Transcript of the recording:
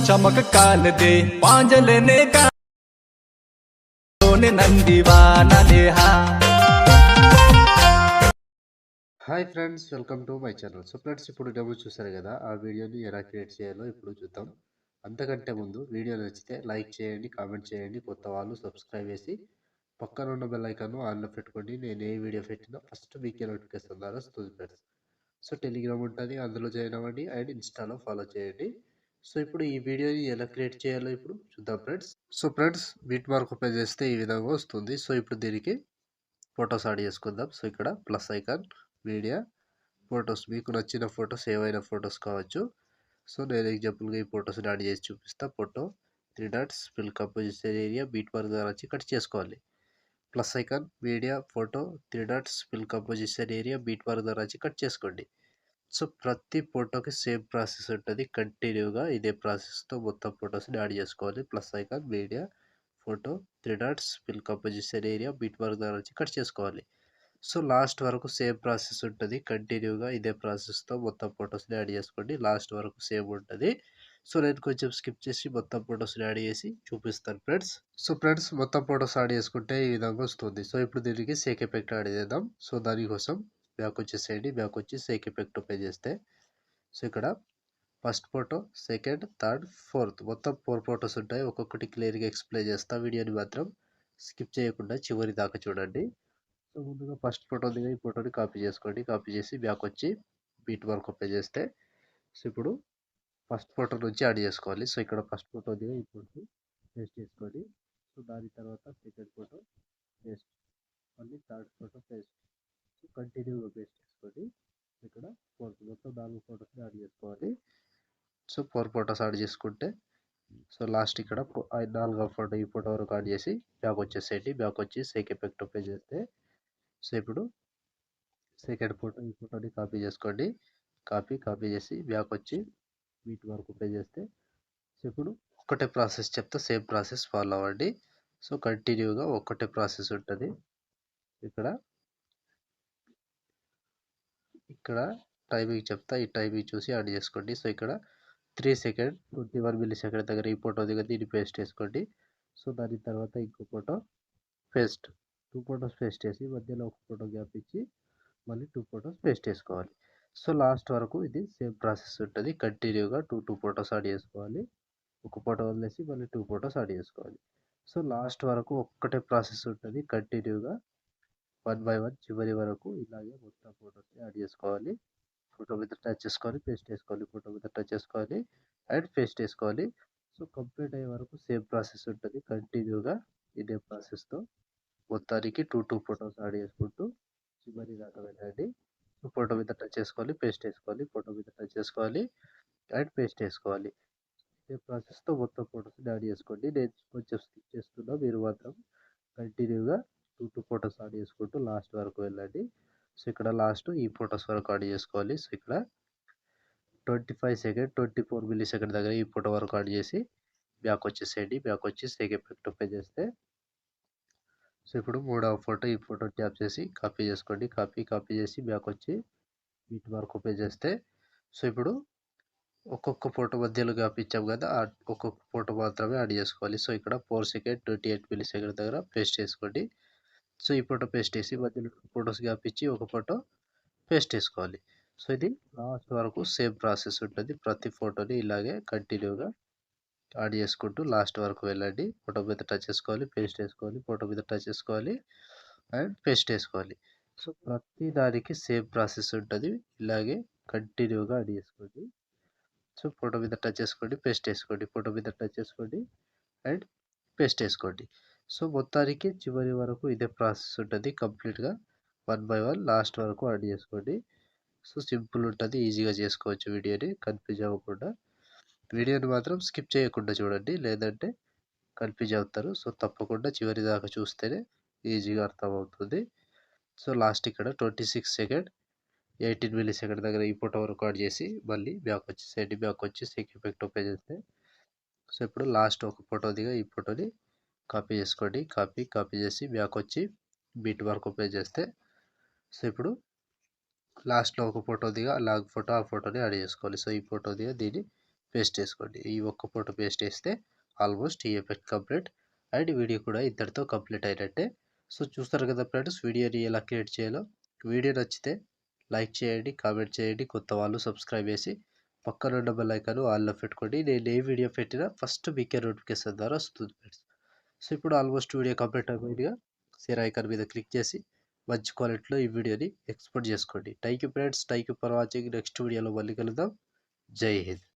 चमक काल दे पांजलने का नंदीवाना देहा। Hi friends, welcome to my channel. So friends, ఇప్పుడు డెమో చూసారు కదా, ఆ వీడియోని ఎలా క్రియేట్ చేయాలో ఇప్పుడు చూద్దాం. అంతకంటే ముందు వీడియో నచ్చితే లైక్ చేయండి, కామెంట్ చేయండి, కొత్త వాళ్ళు సబ్స్క్రైబ్ చేసి పక్కన ఉన్న బెల్ ఐకాన్ ఆన్లో పెట్టుకోండి. నేను ఏ వీడియో పెట్టినా ఫస్ట్ మీకే నోటిఫికేషన్ ద్వారా వస్తుంది ఫ్రెండ్స్. సో టెలిగ్రామ్ ఉంటుంది, అందులో జాయిన్ అవ్వండి, అండ్ ఇన్స్టాలో ఫాలో చేయండి. సో ఇప్పుడు ఈ వీడియోని ఎలా క్రియేట్ చేయాలో ఇప్పుడు చూద్దాం friends. So friends, beat mark open చేస్తే ఈ విధంగా వస్తుంది. సో ఇప్పుడు దీనికి ఫొటోస్ యాడ్ చేసుకుందాం. సో ఇక్కడ ప్లస్ ఐకాన్, మీడియా, ఫొటోస్, మీకు నచ్చిన ఫొటోస్ ఏవైనా ఫొటోస్ కావచ్చు. సో నేను ఎగ్జాంపుల్గా ఈ ఫొటోస్ని యాడ్ చేసి చూపిస్తా. Photo 3 dots, fill composition area, beat mark ద్వారా వచ్చి కట్ చేసుకోవాలి. Plus icon, media, photo, 3 dots, fill composition area, beat mark ద్వారా వచ్చి కట్ చేసుకోండి. సో ప్రతి ఫోటోకి సేమ్ ప్రాసెస్ ఉంటుంది. కంటిన్యూగా ఇదే ప్రాసెస్తో మొత్తం ఫొటోస్ని యాడ్ చేసుకోవాలి. Plus icon, media, photo, 3 dots, fill composition area, beat mark ద్వారా వచ్చి కట్ చేసుకోవాలి. సో లాస్ట్ వరకు సేమ్ ప్రాసెస్ ఉంటుంది. కంటిన్యూగా ఇదే ప్రాసెస్తో మొత్తం ఫొటోస్ని యాడ్ చేసుకోండి. లాస్ట్ వరకు సేమ్ ఉంటుంది. సో నేను కొంచెం స్కిప్ చేసి మొత్తం ఫొటోస్ని యాడ్ చేసి చూపిస్తాను ఫ్రెండ్స్. సో ఫ్రెండ్స్, మొత్తం ఫొటోస్ యాడ్ చేసుకుంటే ఈ విధంగా వస్తుంది. సో ఇప్పుడు దీనికి సేక్ ఎఫెక్ట్ యాడ్ చేద్దాం. సో దానికోసం బ్యాక్ వచ్చేసేయండి. బ్యాక్ వచ్చి సేక్ ఎఫెక్ట్ ఓపెన్ చేస్తే సో ఇక్కడ first photo, second, third, fourth, మొత్తం 4 ఫొటోస్ ఉంటాయి. ఒక్కొక్కటి క్లియర్గా ఎక్స్ప్లెయిన్ చేస్తా. వీడియోని మాత్రం స్కిప్ చేయకుండా చివరి దాకా చూడండి. సో ముందుగా ఫస్ట్ ఫోటో దిగా ఈ ఫోటోని కాపీ చేసుకోండి. కాపీ చేసి బ్యాక్ వచ్చి బీట్ మార్క్ ఓపెన్ చేస్తే సో ఇప్పుడు ఫస్ట్ ఫోటో నుంచి యాడ్ చేసుకోవాలి. సో ఇక్కడ ఫస్ట్ ఫోటో దిగా ఈ ఫోటోని పేస్ట్ చేసుకోండి. సో దాని తర్వాత సెకండ్ ఫోటో పేస్ట్, మళ్ళీ థర్డ్ ఫోటో పేస్ట్. సో కంటిన్యూగా పేస్ట్ చేసుకోండి. ఇక్కడ ఫోర్త్, మొత్తం 4 ఫొటోస్ని యాడ్ చేసుకోవాలి. సో 4 ఫొటోస్ యాడ్ చేసుకుంటే సో లాస్ట్ ఇక్కడ 4వ ఫోటో ఈ ఫోటో వరకు యాడ్ చేసి బ్యాక్ వచ్చేసేయండి. బ్యాక్ వచ్చి సేక్ ఎఫెక్ట్ ఓపెన్ చేస్తే సో ఇప్పుడు సెకండ్ ఫోటో ఈ ఫోటోని కాపీ చేసుకోండి. కాపీ చేసి బ్యాక్ వచ్చి వీటి వరకు ఓపెన్ చేస్తే సో ఇప్పుడు ఒకటే ప్రాసెస్ చెప్తా, సేమ్ ప్రాసెస్ ఫాలో అవ్వండి. సో కంటిన్యూగా ఒకటే ప్రాసెస్ ఉంటుంది. ఇక్కడ ఇక్కడ టైమింగ్ చెప్తా, ఈ టైమింగ్ చూసి యాడ్ చేసుకోండి. సో ఇక్కడ 3 సెకండ్ 21 మిల్లీ సెకండ్ దగ్గర ఈ ఫోటో దగ్గర దీన్ని పేస్ట్ చేసుకోండి. సో దాని తర్వాత ఇంకో ఫోటో పేస్ట్, 2 ఫొటోస్ పేస్ట్ చేసి మధ్యలో ఒక ఫోటో గ్యాప్ ఇచ్చి మళ్ళీ 2 ఫొటోస్ పేస్ట్ చేసుకోవాలి. సో లాస్ట్ వరకు ఇది సేమ్ ప్రాసెస్ ఉంటుంది. కంటిన్యూగా 2 ఫొటోస్ యాడ్ చేసుకోవాలి. ఒక ఫోటో వదిలేసి మళ్ళీ 2 ఫొటోస్ యాడ్ చేసుకోవాలి. సో లాస్ట్ వరకు ఒక్కటే ప్రాసెస్ ఉంటుంది. కంటిన్యూగా 1 బై 1 చివరి వరకు ఇలాగే మొత్తం ఫొటోస్ యాడ్ చేసుకోవాలి. ఫోటో మీద టచ్ చేసుకోవాలి, పేస్ట్ చేసుకోవాలి, ఫోటో మీద టచ్ చేసుకోవాలి అండ్ పేస్ట్ చేసుకోవాలి. సో కంప్లీట్ అయ్యే వరకు సేమ్ ప్రాసెస్ ఉంటుంది. కంటిన్యూగా ఇదే ప్రాసెస్తో మొత్తానికి 2 ఫొటోస్ యాడ్ చేసుకుంటూ చివరి దాకా వెళ్ళండి. ఫోటో మీద టచ్ చేసుకోవాలి, పేస్ట్ చేసుకోవాలి, ఫోటో మీద టచ్ చేసుకోవాలి అండ్ పేస్ట్ చేసుకోవాలి. ఇదే ప్రాసెస్తో మొత్తం ఫొటోస్ని యాడ్ చేసుకోండి. నేను కొంచెం స్కిప్ చేస్తున్నా, మీరు మాత్రం కంటిన్యూగా 2 ఫొటోస్ యాడ్ చేసుకుంటూ లాస్ట్ వరకు వెళ్ళండి. సో ఇక్కడ లాస్ట్ ఈ ఫొటోస్ వరకు యాడ్ చేసుకోవాలి. సో ఇక్కడ 25 సెకండ్ 24 మిల్లీ సెకండ్ దగ్గర ఈ ఫోటో వరకు యాడ్ చేసి బ్యాక్ వచ్చేసేయండి. బ్యాక్ వచ్చి సేక్ ఎఫెక్ట్ ఓపెన్ చేస్తే సో ఇప్పుడు 3వ ఫోటో ఈ ఫోటో ట్యాప్ చేసి కాపీ చేసుకోండి. కాపీ చేసి బ్యాక్ వచ్చి వీటి వరకు ఓపెన్ చేస్తే సో ఇప్పుడు ఒక్కొక్క ఫోటో మధ్యలో గ్యాప్ ఇచ్చాం కదా, ఆ ఒక్కొక్క ఫోటో మాత్రమే యాడ్ చేసుకోవాలి. సో ఇక్కడ 4 సెకండ్ 28 మిల్లీ సెకండ్ దగ్గర పేస్ట్ చేసుకోండి. సో ఈ ఫోటో పేస్ట్ చేసి మధ్యలో ఫొటోస్ గ్యాప్ ఇచ్చి ఒక ఫోటో పేస్ట్ చేసుకోవాలి. సో ఇది లాస్ట్ వరకు సేమ్ ప్రాసెస్ ఉంటుంది. ప్రతి ఫోటోని ఇలాగే కంటిన్యూగా యాడ్ చేసుకుంటూ లాస్ట్ వరకు వెళ్ళండి. ఫోటో మీద టచ్ చేసుకోవాలి, పేస్ట్ చేసుకోవాలి, ఫోటో మీద టచ్ చేసుకోవాలి అండ్ పేస్ట్ చేసుకోవాలి. సో ప్రతి దానికి సేమ్ ప్రాసెస్ ఉంటుంది. ఇలాగే కంటిన్యూగా యాడ్ చేసుకోండి. సో ఫోటో మీద టచ్ చేసుకోండి, పేస్ట్ చేసుకోండి, ఫోటో మీద టచ్ చేసుకోండి అండ్ పేస్ట్ చేసుకోండి. సో మొత్తానికి చివరి వరకు ఇదే ప్రాసెస్ ఉంటుంది. కంప్లీట్గా 1 బై 1 లాస్ట్ వరకు యాడ్ చేసుకోండి. సో సింపుల్ ఉంటుంది, ఈజీగా చేసుకోవచ్చు. వీడియోని కన్ఫ్యూజ్ అవ్వకుండా వీడియోని మాత్రం స్కిప్ చేయకుండా చూడండి, లేదంటే కన్ఫ్యూజ్ అవుతారు. సో తప్పకుండా చివరి దాకా చూస్తేనే ఈజీగా అర్థమవుతుంది. సో లాస్ట్ ఇక్కడ 26 సెకండ్ 18 మిల్లీ సెకండ్ దగ్గర ఈ ఫోటో రికార్డ్ చేసి మళ్ళీ బ్యాక్ వచ్చేసేయండి. బ్యాక్ వచ్చి సేక్ ఎఫెక్ట్ ఓపెన్ చేస్తే సో ఇప్పుడు లాస్ట్ ఒక ఫోటో దిగా ఈ ఫోటోని కాపీ చేసుకోండి. కాపీ చేసి బ్యాక్ వచ్చి బీట్ మార్క్ ఓపెన్ చేస్తే సో ఇప్పుడు లాస్ట్లో ఒక ఫోటో దిగా లాగ్ ఫోటో, ఆ ఫోటోని యాడ్ చేసుకోవాలి. సో ఈ ఫోటో దిగా దీన్ని పేస్ట్ చేసుకోండి. ఈ ఒక్క ఫోటో పేస్ట్ చేస్తే ఆల్మోస్ట్ ఈ ఎఫెక్ట్ కంప్లీట్ అండ్ వీడియో కూడా ఇంతటితో కంప్లీట్ అయినట్టే. సో చూస్తారు కదా ఫ్రెండ్స్, వీడియోని ఎలా క్రియేట్ చేయాలో. వీడియో నచ్చితే లైక్ చేయండి, కామెంట్ చేయండి, కొత్త వాళ్ళు సబ్స్క్రైబ్ చేసి పక్కన ఉన్న బెల్ ఐకాన్ ఆన్లో పెట్టుకోండి. నేను ఏ వీడియో పెట్టినా ఫస్ట్ మీకే నోటిఫికేషన్ ద్వారా వస్తుంది ఫ్రెండ్స్. సో ఇప్పుడు ఆల్మోస్ట్ వీడియో కంప్లీట్ అయిపోయిందిగా, షేర్ ఐకాన్ మీద క్లిక్ చేసి మంచి క్వాలిటీలో ఈ వీడియోని ఎక్స్పోర్ట్ చేసుకోండి. Thank you friends, thank you for watching. Next వీడియోలో మళ్ళీ కలుద్దాం. జై హింద్.